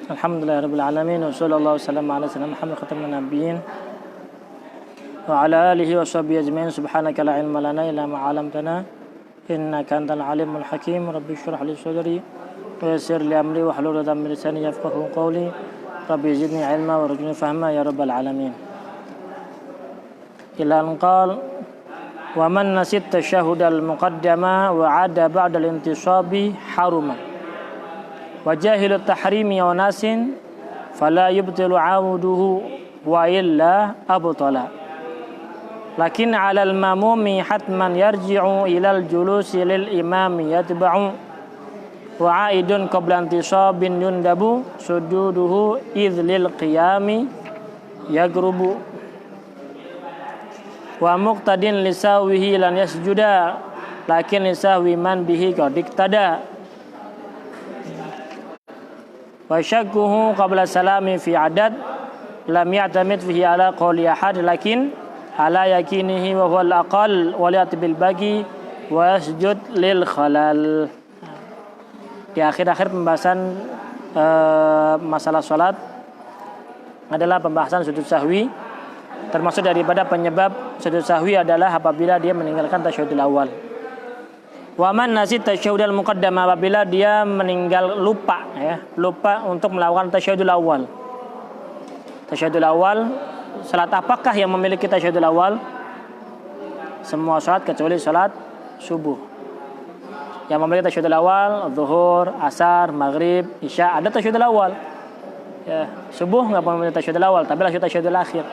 Alhamdulillahirabbil alamin wa sallallahu wasallam ala sayyidina Muhammad khatamin nabiyyin wa ala alihi wa sahbihi ajmain. Subhanaka la ilma lana illa ma 'allamtana innaka antal alimul hakim. Rabbi shrah li sadri wa yassir li amri wa hlul 'uqdatam min lisani yafqahu qawli. Rabbi zidni ilma wa rzuqni fahma ya rabbal alamin. Ila an qala wa man nasit tasyahhudal muqaddama wa 'ada ba'da al-intisabi haruma wa jahilu tahrimi wa nasin fala yubtilu 'auduhu wa illa abtala lakin 'alal mamumi hatman yarji'u ilal julusi lil imami yatba'u wa 'aidun qabla intisabin yundabu sujuduhu idh lil qiyami yagrubu wa muqtadin lisahwihi lan yasjuda lakin lisahwi man bihi qad iktada wa syakkuhu qabla salami fi adad lam ya'tamid fihi ala qawli ahad lakin ala yakinihi wa huwa al-aqal wa li'atbil bagi wa yasjud lil khalal. Di akhir-akhir pembahasan masalah salat adalah pembahasan sujud sahwi, termasuk daripada penyebab sujud sahwi adalah apabila dia meninggalkan tasyahudul awal. Wa man nasit tasyahudal muqaddam, apabila dia meninggal lupa untuk melakukan tasyahudul awal. Tasyahudul awal, salat apakah yang memiliki tasyahudul awal? Semua salat kecuali salat subuh. Yang memiliki tasyahudul awal, zuhur, asar, maghrib, isya ada tasyahudul awal. Ya, subuh enggak memiliki tasyahudul awal, tapi tasyahudul akhir.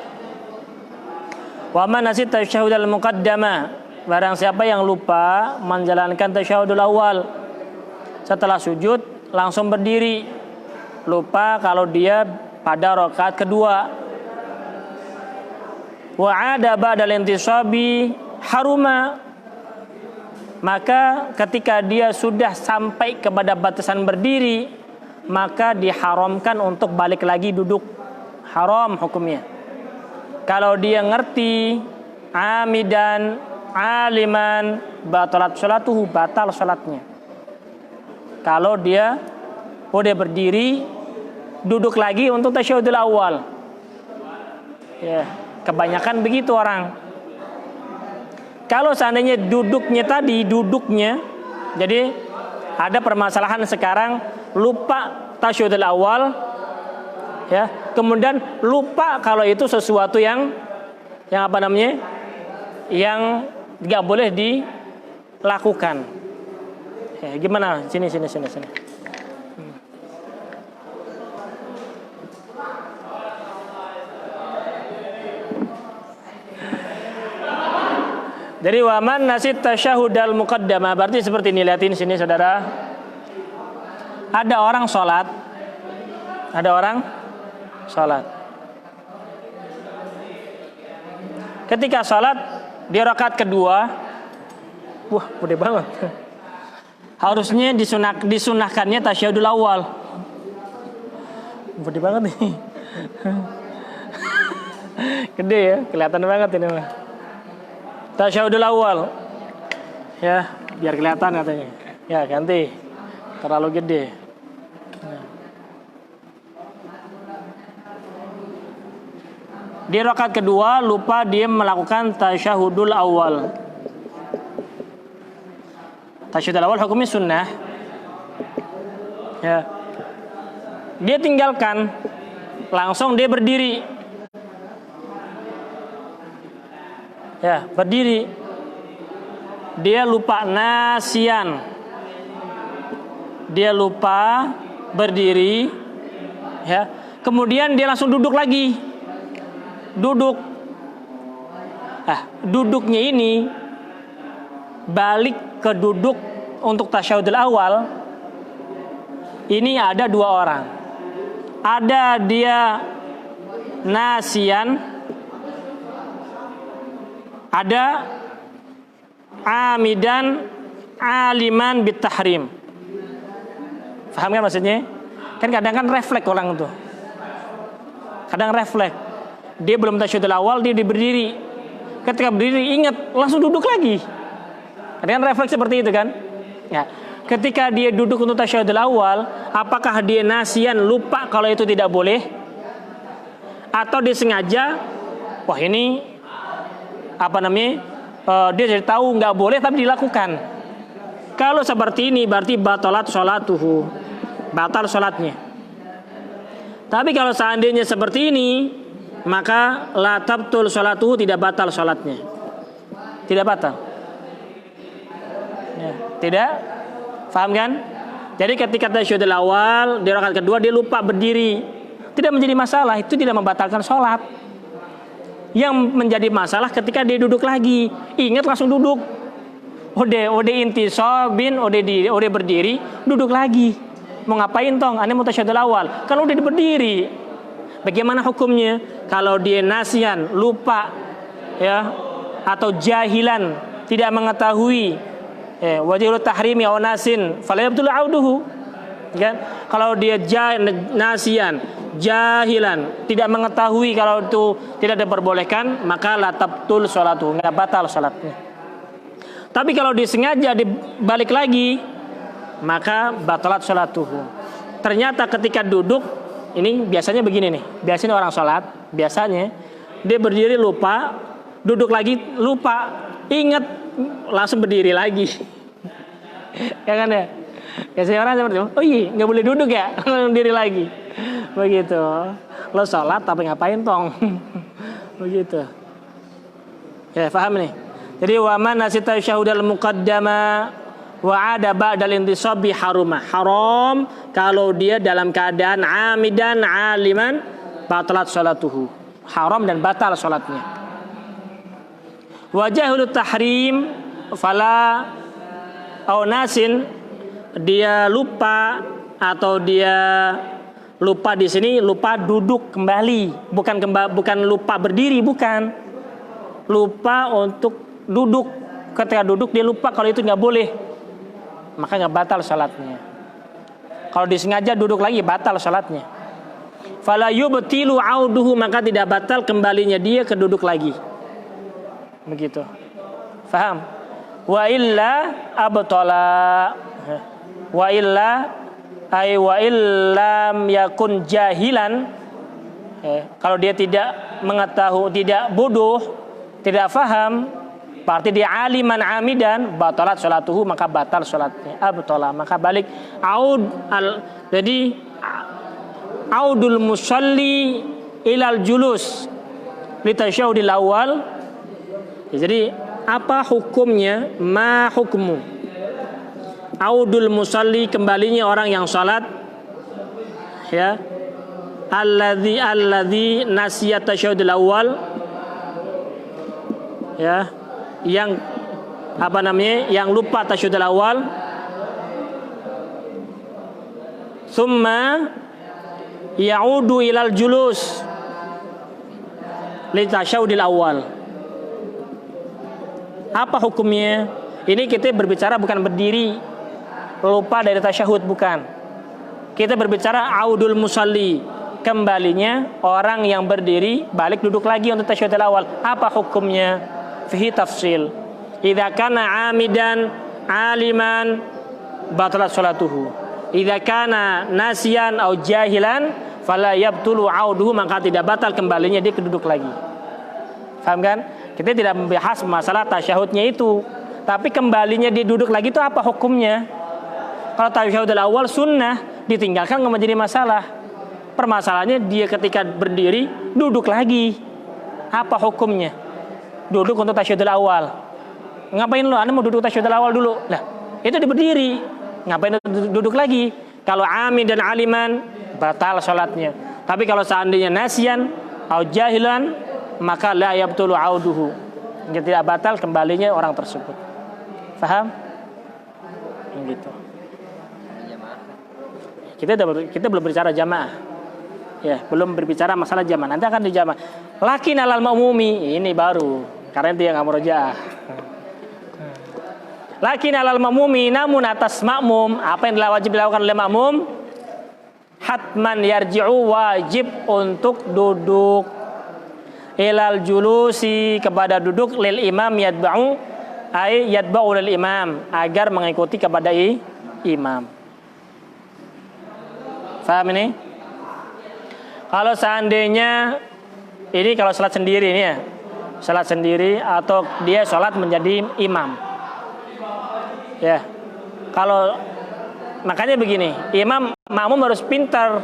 Wa man nasit tasyahudal muqaddama, barang siapa yang lupa menjalankan tasyahudul awal setelah sujud langsung berdiri, lupa kalau dia pada rakaat kedua, wa 'ada ba'dal intisabi haruma, maka ketika dia sudah sampai kepada batasan berdiri maka diharamkan untuk balik lagi duduk, haram hukumnya. Kalau dia ngerti amidan aliman batalat sholatuhu, batal sholatnya. Kalau dia udah berdiri duduk lagi untuk tasyahudul awal, ya kebanyakan begitu orang. Kalau seandainya duduknya, jadi ada permasalahan sekarang, lupa tasyahudul awal, ya kemudian lupa kalau itu sesuatu yang apa namanya, yang nggak boleh dilakukan. Ya, gimana? Sini. Jadi waman nasit tasyahudal muqaddama, berarti seperti ini, lihatin sini saudara. Ada orang sholat. Ketika sholat di rakaat kedua, wah gede banget. Harusnya disunahkannya tasyahudul awal. Gede banget nih. Gede ya, kelihatan banget ini mah. Tasyahudul awal. Ya, biar kelihatan katanya. Ya, ganti. Terlalu gede. Di rakaat kedua lupa dia melakukan tasyahudul awal. Tasyahudul awal hukumnya sunnah. Ya. Dia tinggalkan, langsung dia berdiri. Ya, berdiri. Dia lupa nasian. Dia lupa berdiri. Ya. Kemudian dia langsung duduk lagi. Duduknya ini balik ke duduk untuk tasyahudul awal. Ini ada dua orang. Ada dia nasian, ada amidan aliman bitahrim. Paham kan maksudnya? Kan kadang kan refleks orang tuh. Kadang refleks. Dia belum tasyahudul awal, dia berdiri. Ketika berdiri ingat langsung duduk lagi. Kadang refleks seperti itu kan? Ya. ketika dia duduk untuk tasyahudul awal, apakah dia nasian lupa kalau itu tidak boleh, atau dia sengaja, wah ini dia jadi tahu nggak boleh tapi dilakukan. Kalau seperti ini berarti batalat sholatuhu, batal sholatnya. Tapi kalau seandainya seperti ini, maka la tabtul sholatuhu, tidak batal sholatnya, tidak batal. Ya, tidak, paham kan? Jadi ketika tasyahudul awal di rakaat kedua dia lupa berdiri, tidak menjadi masalah, itu tidak membatalkan sholat. Yang menjadi masalah ketika dia duduk lagi, ingat langsung duduk. Ode intisobin, ode berdiri, duduk lagi. Mau ngapain tong? Ane mau tasyahudul awal. Kalau udah berdiri, bagaimana hukumnya? Kalau dia nasian, lupa, ya, atau jahilan, tidak mengetahui, wajibul tahrimi aw nasin, fala yabtul auduhu. Kan? Kalau dia nasian, jahilan, tidak mengetahui kalau itu tidak diperbolehkan, maka la tabtul sholatuhu, enggak batal salatnya. Tapi kalau disengaja dibalik lagi, maka batalat sholatuhu. Ternyata ketika duduk, ini biasanya begini nih. Biasanya orang sholat, biasanya dia berdiri lupa, duduk lagi lupa, ingat langsung berdiri lagi. Ya kan ya? Biasanya orang seperti itu. Oh iya, nggak boleh duduk ya, langsung berdiri lagi. Begitu. Lo sholat tapi ngapain tong? Begitu. Ya, paham nih. Jadi wa man nasita syahudal muqaddama wa ada ba'dal intisabi harumah. Haram kalau dia dalam keadaan amidan aliman batalat sholatuhu. Haram dan batal sholatnya. Wa jahilut tahrim fala au nasin, dia lupa atau dia lupa di sini lupa duduk kembali, bukan lupa berdiri, bukan. Lupa untuk duduk. Ketika duduk dia lupa kalau itu nggak boleh, maka nggak batal salatnya. Kalau disengaja duduk lagi batal salatnya. Fala yubtilu auduhu, maka tidak batal kembalinya dia ke duduk lagi. Begitu. Faham? Wa illa abtala. Wa illa ay wa illam yakun jahilan. Kalau dia tidak mengetahui, tidak bodoh, tidak faham, berarti dia aliman amidan, batalat sholatuhu, maka batal sholatnya. Abtala, maka balik jadi audul musalli ilal julus li tasyahudil awal. Jadi apa hukumnya? Ma hukmu audul musalli, kembalinya orang yang salat, ya, alladzi nasiyat tasyahudil awal, ya, yang yang lupa tasyahudul awal, summa ya'udu ilal julus li tasyahudil awal. Apa hukumnya? Ini kita berbicara bukan berdiri lupa dari tasyahud, bukan. Kita berbicara audul musalli, kembalinya orang yang berdiri balik duduk lagi untuk tasyahudul awal. Apa hukumnya? Fihi tafsil. Idza kana amidan aliman batalat sholatuhu. Idza kana nasiyan au jahilan fala yabtulu auduhu, maka tidak batal kembalinya dia ke duduk lagi. Paham kan? Kita tidak membahas masalah tasyahudnya itu, tapi kembalinya dia duduk lagi itu apa hukumnya? Kalau tasyahudul awal sunnah, ditinggalkan nggak menjadi masalah. Permasalahannya dia ketika berdiri duduk lagi, apa hukumnya? Duduk untuk tasyahudul awal. Ngapain lo? Anda mau duduk tasyahudul awal dulu? Lah, itu dia berdiri. Ngapain duduk lagi? Kalau amin dan aliman batal sholatnya. Tapi kalau seandainya nasian atau jahilan, maka la yabtulu auduhu, tidak batal kembalinya orang tersebut. Paham? Gitu. Kita belum berbicara jamaah. Ya, belum berbicara masalah jamaah. Nanti akan dijamaah. Lakin alal ma'mumi, ini baru. Karena dia enggak murojaah. Lakin alal ma'mumi, namun atas makmum, apa yang wajib dilakukan oleh makmum? Hatman yarji'u, wajib untuk duduk. Ilal julusi, kepada duduk, lil imam yatba'u, ay yatba'u lil imam, agar mengikuti kepada imam. Paham ini? Kalau seandainya ini kalau sholat sendiri ini ya, sholat sendiri atau dia sholat menjadi imam, ya. Kalau makanya begini, makmum harus pintar,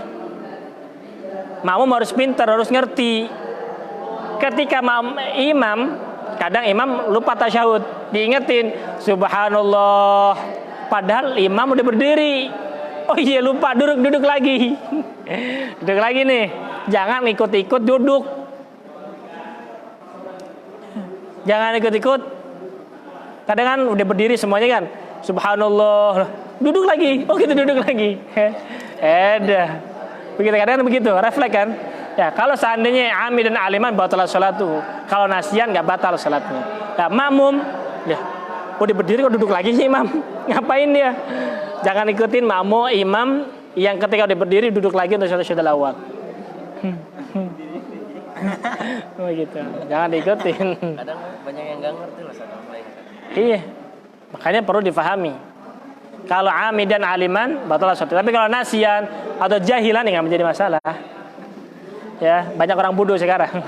harus ngerti. Ketika imam, kadang imam lupa tasyahud, diingetin subhanallah, padahal imam udah berdiri. Oh iya lupa, duduk lagi. Duduk lagi nih. Jangan ikut-ikut duduk. Jangan ikut-ikut. Kadang kan udah berdiri semuanya kan. Subhanallah. Duduk lagi. Oh gitu duduk lagi. Begitu kadang begitu, refleks kan. Ya, kalau seandainya amil dan aliman batal salatu. Kalau nasian enggak batal salatnya. Nah, makmum ya udah berdiri kok duduk lagi sih imam. Ngapain dia? Jangan ikutin makmum imam yang ketika udah berdiri duduk lagi untuk syahadat awal. Begitu. Jangan diikutin. Kadang banyak yang enggak ngerti loh sama lain. Iya. Makanya perlu difahami. Kalau amil dan aliman batal salat. Tapi kalau nasian atau jahilan enggak menjadi masalah. Ya, banyak orang bodoh sekarang.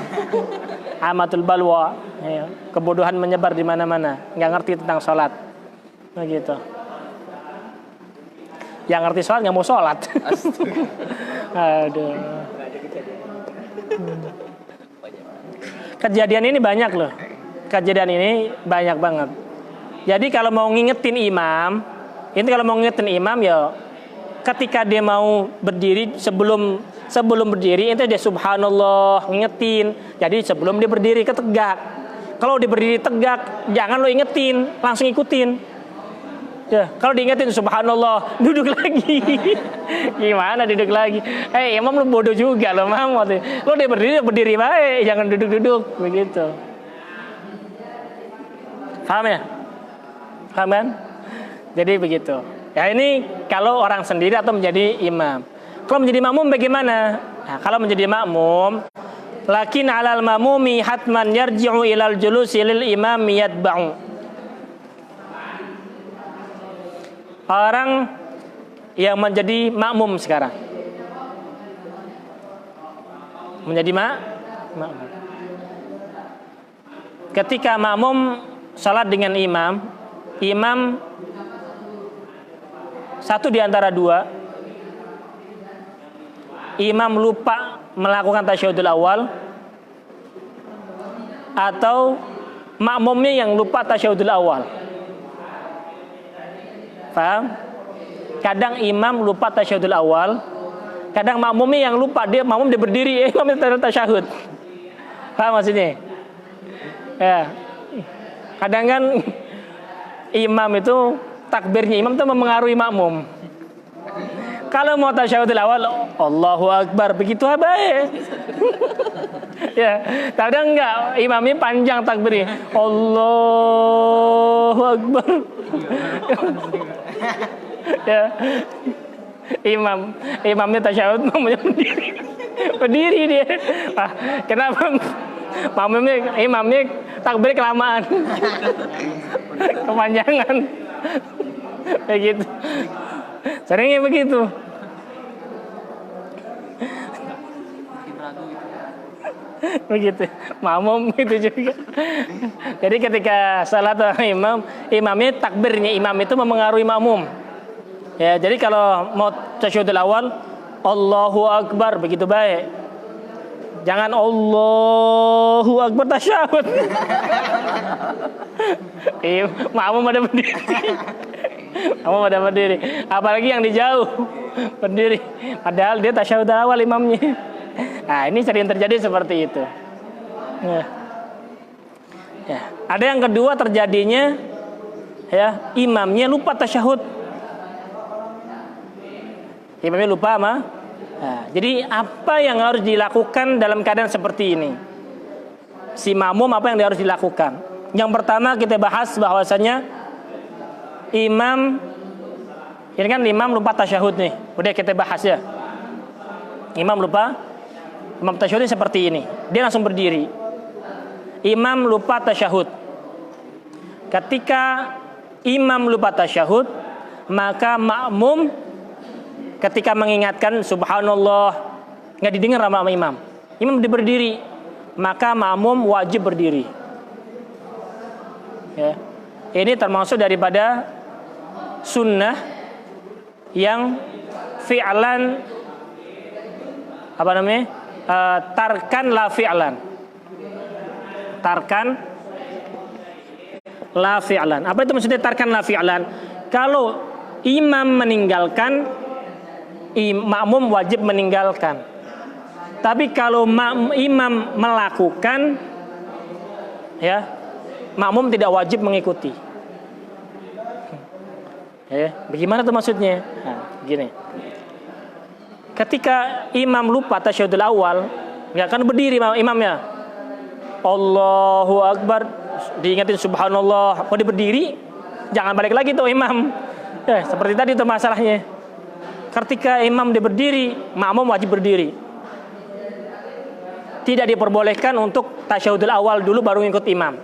Amatul balwa, ya, kebodohan menyebar di mana-mana, nggak ngerti tentang sholat, begitu. Yang ngerti sholat nggak mau sholat. Aduh. Kejadian ini banyak loh. Kejadian ini banyak banget. Jadi kalau mau ngingetin imam, ya, ketika dia mau berdiri sebelum berdiri itu dia subhanallah ngingetin. Jadi sebelum dia berdiri tegak. Kalau dia berdiri tegak, jangan lo ingetin, langsung ikutin. Ya, kalau diingetin subhanallah, duduk lagi. Gimana duduk lagi? Imam lo bodoh juga lo, Mam. Lo dia berdiri baik, jangan duduk-duduk begitu. Paham ya? Paham kan? Jadi begitu. Ya ini kalau orang sendiri atau menjadi imam. Kalau menjadi makmum bagaimana? Nah, kalau menjadi makmum, lakin 'alal mamumi hatman yarji'u ilal julusi lil imam yatba'u. Orang yang menjadi makmum sekarang. Menjadi makmum. Ketika makmum salat dengan imam satu di antara dua, imam lupa melakukan tasyahudul awal atau makmumnya yang lupa tasyahudul awal. Paham? Kadang imam lupa tasyahudul awal, kadang makmumnya yang lupa, makmum dia berdiri, imam tasyahud. Paham maksudnya? Ya. Kadang kan imam itu takbirnya imam itu mempengaruhi makmum. Kalau mau tasyahudul awal, Allahu Akbar, begitu baik. Ya, kadang enggak, imamnya panjang takbirnya, Allahu Akbar. Ya, imamnya tasyahud, makmumnya berdiri dia. Kenapa? Imamnya takbir kelamaan, kepanjangan, begitu. Seringnya begitu. Begitu. Makmum itu juga. Jadi ketika salat imamnya takbirnya imam itu mempengaruhi makmum. Ya, jadi kalau mau tasyahudul awal, Allahu Akbar, begitu baik. Jangan Allahu Akbar tasyahud. Makmum pada berdiri. Kamu pada berdiri, apalagi yang di jauh berdiri, padahal dia tasyahud awal imamnya. Nah, ini sering terjadi seperti itu. Ya. Ada yang kedua terjadinya, ya, imamnya lupa tasyahud. Imamnya lupa Nah, jadi apa yang harus dilakukan dalam keadaan seperti ini? Si makmum apa yang harus dilakukan? Yang pertama kita bahas bahwasanya imam lupa tasyahud nih. Udah kita bahas ya. Imam tasyahudnya seperti ini. Dia langsung berdiri. Imam lupa tasyahud. Ketika imam lupa tasyahud, maka makmum ketika mengingatkan subhanallah nggak didengar sama imam. Imam berdiri, maka makmum wajib berdiri. Ya. Ini termasuk daripada sunnah yang fi'lan tarkan la fi'lan. Tarkan la fi'lan. Apa itu maksudnya tarkan la fi'lan? Kalau imam meninggalkan, makmum wajib meninggalkan. Tapi kalau imam melakukan, ya, makmum tidak wajib mengikuti. Ya, bagaimana itu maksudnya? Nah, gini. Ketika imam lupa tasyahudul awal, nggak akan berdiri imamnya. Allahu Akbar, diingatin subhanallah, mau berdiri, jangan balik lagi tuh imam. Ya, seperti tadi itu masalahnya. Ketika imam berdiri, makmum wajib berdiri. Tidak diperbolehkan untuk tasyahudul awal dulu baru ngikut imam.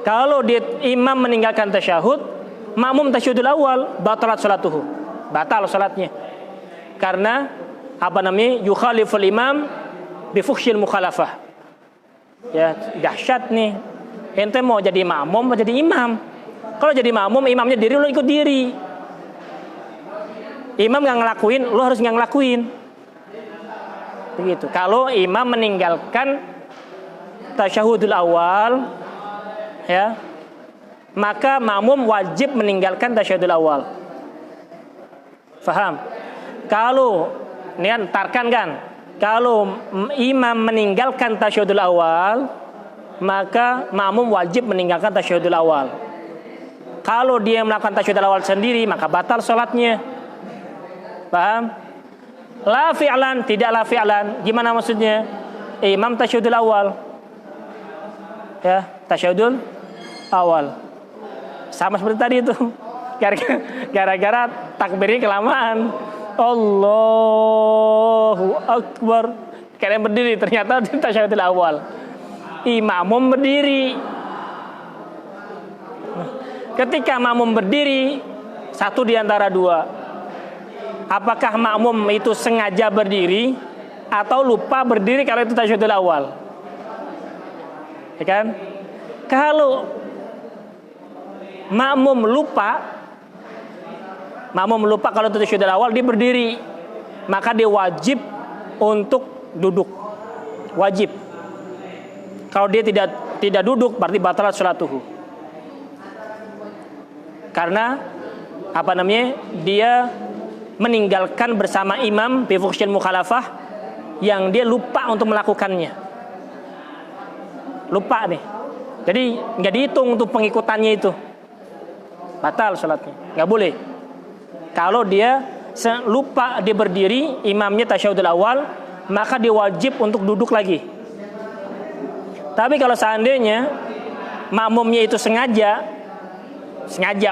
Kalau imam meninggalkan tasyahud, makmum tasyahudul awal, batalat salatuhu. Batal salatnya. Karena yukhaliful imam bifuhsyil mukhalafah. Ya, dahsyat nih. Ente mau jadi makmum, mau jadi imam. Kalau jadi makmum, imamnya diri, lo ikut diri. Imam nggak ngelakuin, lo harus nggak ngelakuin. Begitu. Kalau imam meninggalkan tasyahudul awal, ya, maka makmum wajib meninggalkan tasyahudul awal. Faham? Kalau ini kan tarkan kan, kalau imam meninggalkan tasyahudul awal, maka makmum wajib meninggalkan tasyahudul awal. Kalau dia melakukan tasyahudul awal sendiri, maka batal sholatnya. Paham? La fi'lan, tidak la fi'lan. Gimana maksudnya? Imam tasyahudul awal, ya, tasyahudul awal. Sama seperti tadi itu. Gara-gara takbirnya kelamaan. Allahu Akbar. Kalian berdiri, ternyata tasyahudul awal. Makmum berdiri. Ketika makmum berdiri, satu di antara dua. Apakah makmum itu sengaja berdiri atau lupa berdiri kalau itu tasyahudul awal? Ya kan? Kalau makmum lupa kalau itu tasyahudul awal, dia berdiri, maka dia wajib untuk duduk. Wajib. Kalau dia tidak duduk, berarti batalat sholatuhu. Karena dia meninggalkan bersama imam bi fuhsyil mukhalafah yang dia lupa untuk melakukannya. Lupa nih. Jadi nggak dihitung untuk pengikutannya itu. Batal sholatnya. Nggak boleh. Kalau dia lupa dia berdiri, imamnya tasyahudul awal, maka dia wajib untuk duduk lagi. Tapi kalau seandainya makmumnya itu sengaja,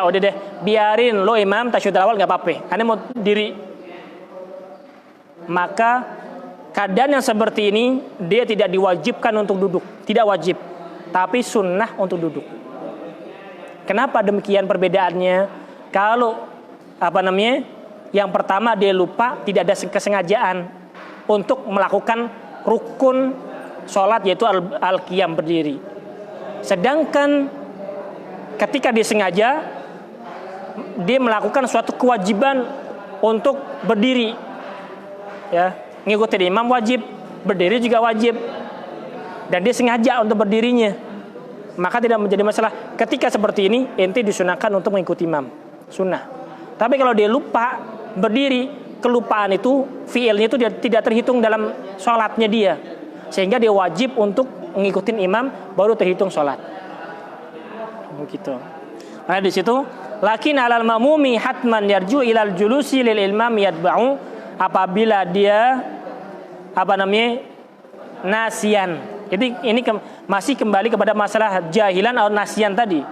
udah deh, biarin lo imam tasyahud awal nggak apa-apa, karena mau diri. Maka keadaan yang seperti ini dia tidak diwajibkan untuk duduk, tidak wajib, tapi sunnah untuk duduk. Kenapa demikian perbedaannya? Kalau yang pertama dia lupa, tidak ada kesengajaan untuk melakukan rukun sholat, yaitu al-qiyam, berdiri. Sedangkan ketika dia sengaja, dia melakukan suatu kewajiban untuk berdiri, ya, ngikutin imam wajib, berdiri juga wajib, dan dia sengaja untuk berdirinya, maka tidak menjadi masalah. Ketika seperti ini, ente disunahkan untuk mengikuti imam, sunnah. Tapi kalau dia lupa berdiri, kelupaan itu, fiilnya itu tidak terhitung dalam sholatnya dia, sehingga dia wajib untuk mengikuti imam, baru terhitung sholat. Begitu. Nah di situ, lakin alal ma'mumi hatman yarju ilal julusi lil imam yatba'u, apabila dia nasian. Jadi ini masih kembali kepada masalah jahilan atau nasian tadi.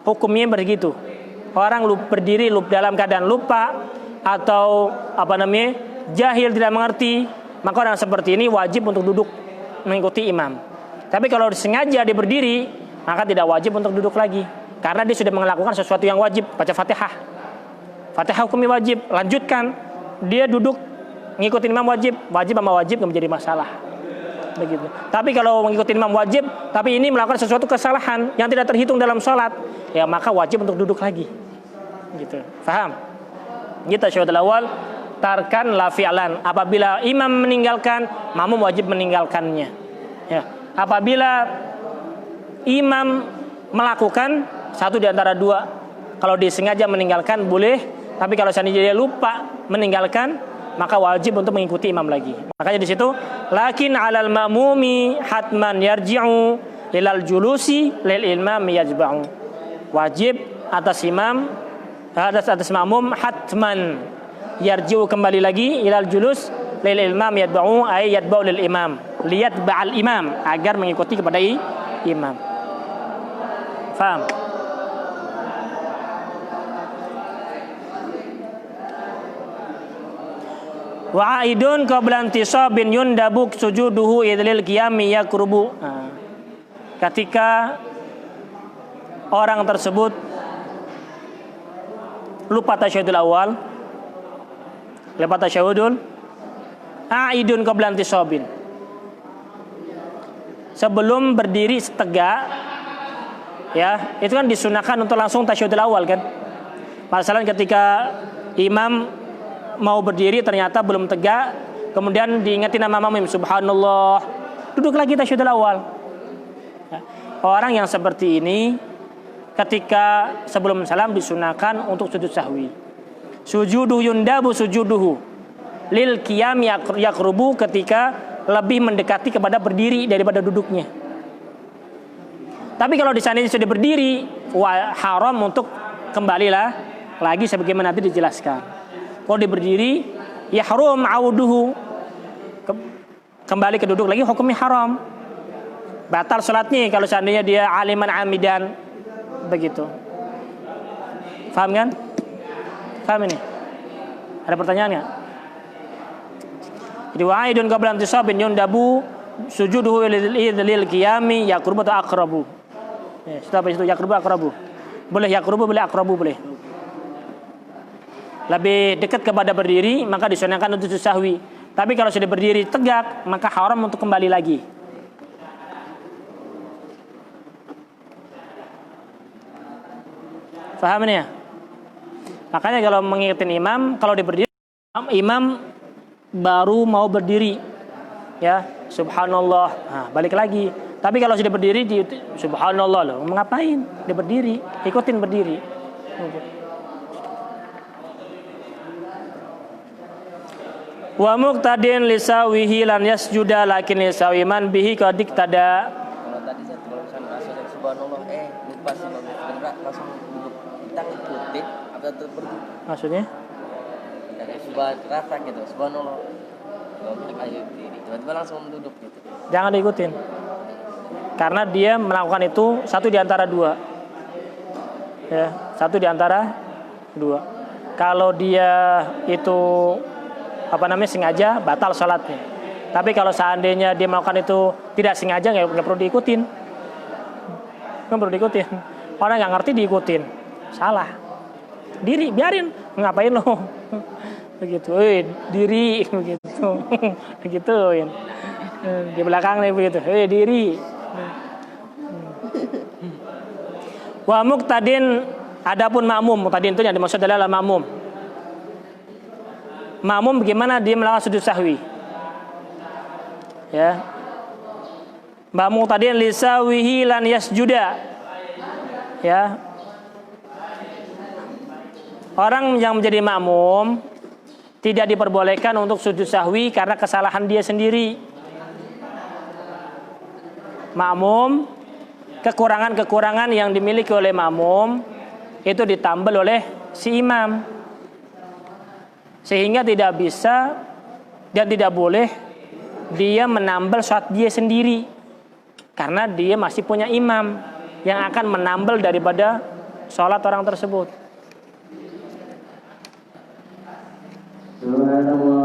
Hukumnya begitu. Orang berdiri dalam keadaan lupa atau jahil, tidak mengerti, maka orang seperti ini wajib untuk duduk mengikuti imam. Tapi kalau sengaja dia berdiri, maka tidak wajib untuk duduk lagi, karena dia sudah melakukan sesuatu yang wajib, baca Fatihah. Fatihah hukumnya wajib, lanjutkan. Dia duduk ngikutin imam wajib sama wajib nggak menjadi masalah. Begitu. Tapi kalau mengikuti imam wajib, tapi ini melakukan sesuatu kesalahan yang tidak terhitung dalam sholat, ya maka wajib untuk duduk lagi. Gitu. Faham? Gitu syahadatul awal tarkan la fi'lan. Apabila imam meninggalkan, makmum wajib meninggalkannya. Ya. Apabila imam melakukan satu di antara dua, kalau disengaja meninggalkan boleh, tapi kalau seandainya dia lupa meninggalkan, maka wajib untuk mengikuti imam lagi. Makanya di situ lakin 'alal ma'mumi hatman yarji'u ilal julusi lil imam yajba'u. Wajib atas imam, atas makmum hatman yarji'u, kembali lagi ilal julus lil imam yajba'u, ay yatba'u lil imam, lihat ba'al imam, agar mengikuti kepada imam. Faham? Wa aidun qabla intisabin yundabu sujuduhu idlil qiyami yakrubu. Ketika orang tersebut lupa tasyahudul awal, lupa tasyahudul aidun qabla intisabin, sebelum berdiri tegak, ya, itu kan disunahkan untuk langsung tasyahudul awal kan. Masalahnya ketika imam mau berdiri ternyata belum tegak, kemudian diingetin nama makmum, subhanallah, duduk lagi tasyahudul awal. Orang yang seperti ini ketika sebelum salam disunahkan untuk sujud sahwi. Sujuduhu yundabu sujuduhu lil qiyam yakrubu, ketika lebih mendekati kepada berdiri daripada duduknya. Tapi kalau di sana sudah berdiri, haram untuk kembalilah lagi sebagaimana nanti dijelaskan. Kalau dia berdiri, ya haram auduhu, kembali ke duduk lagi hukumnya haram, batal sholatnya kalau seandainya dia aliman amidan, begitu. Faham kan? Faham ini? Ada pertanyaan nggak? Jadi wa'idun qabla intisabin yundabu sujuduhu lil qiyami yaqrubu atau aqrabu. Ya, setelah itu yaqrubu aqrabu. Boleh yaqrubu, boleh aqrabu, boleh. Lebih dekat kepada berdiri, maka disunahkan untuk sujud sahwi. Tapi kalau sudah berdiri tegak, maka haram untuk kembali lagi. Faham ini ya? Makanya kalau mengikuti imam, kalau dia berdiri, imam baru mau berdiri, ya subhanallah, nah, balik lagi. Tapi kalau sudah berdiri, subhanallah loh, mau ngapain? Dia berdiri, ikutin berdiri. Wa muqtadin lisawihi lan yasjuda lakin lisawiman bihi qadik tada. Kalau tadi saya kalau misalnya asal subhanallah lupa sih langsung duduk, kita ngikutin atau tetap berdiri? Maksudnya? Kayak subhan rasa gitu, subhanallah. Kalau kita kayak diri, tiba-tiba langsung duduk gitu. Jangan diikutin. Karena dia melakukan itu satu di antara dua. Ya, satu di antara dua. Kalau dia itu sengaja, batal sholatnya. Tapi kalau seandainya dia melakukan itu tidak sengaja, nggak perlu diikutin. Nggak perlu diikutin. Orang nggak ngerti diikutin, salah. Diri, biarin, ngapain lo? Begitu, diri, begitu, begituin. Di belakang nih begitu, diri. Wa muqtadin, adapun makmum, muqtadin itu yang dimaksud adalah makmum. Makmum bagaimana dia melakukan sujud sahwi? Ya. Makmum tadi lisawihi lan yasjuda. Ya. Orang yang menjadi makmum tidak diperbolehkan untuk sujud sahwi karena kesalahan dia sendiri. Makmum, kekurangan-kekurangan yang dimiliki oleh makmum itu ditambal oleh si imam. Sehingga tidak bisa dan tidak boleh dia menambal sholat dia sendiri, karena dia masih punya imam yang akan menambal daripada sholat orang tersebut. Subhanallah.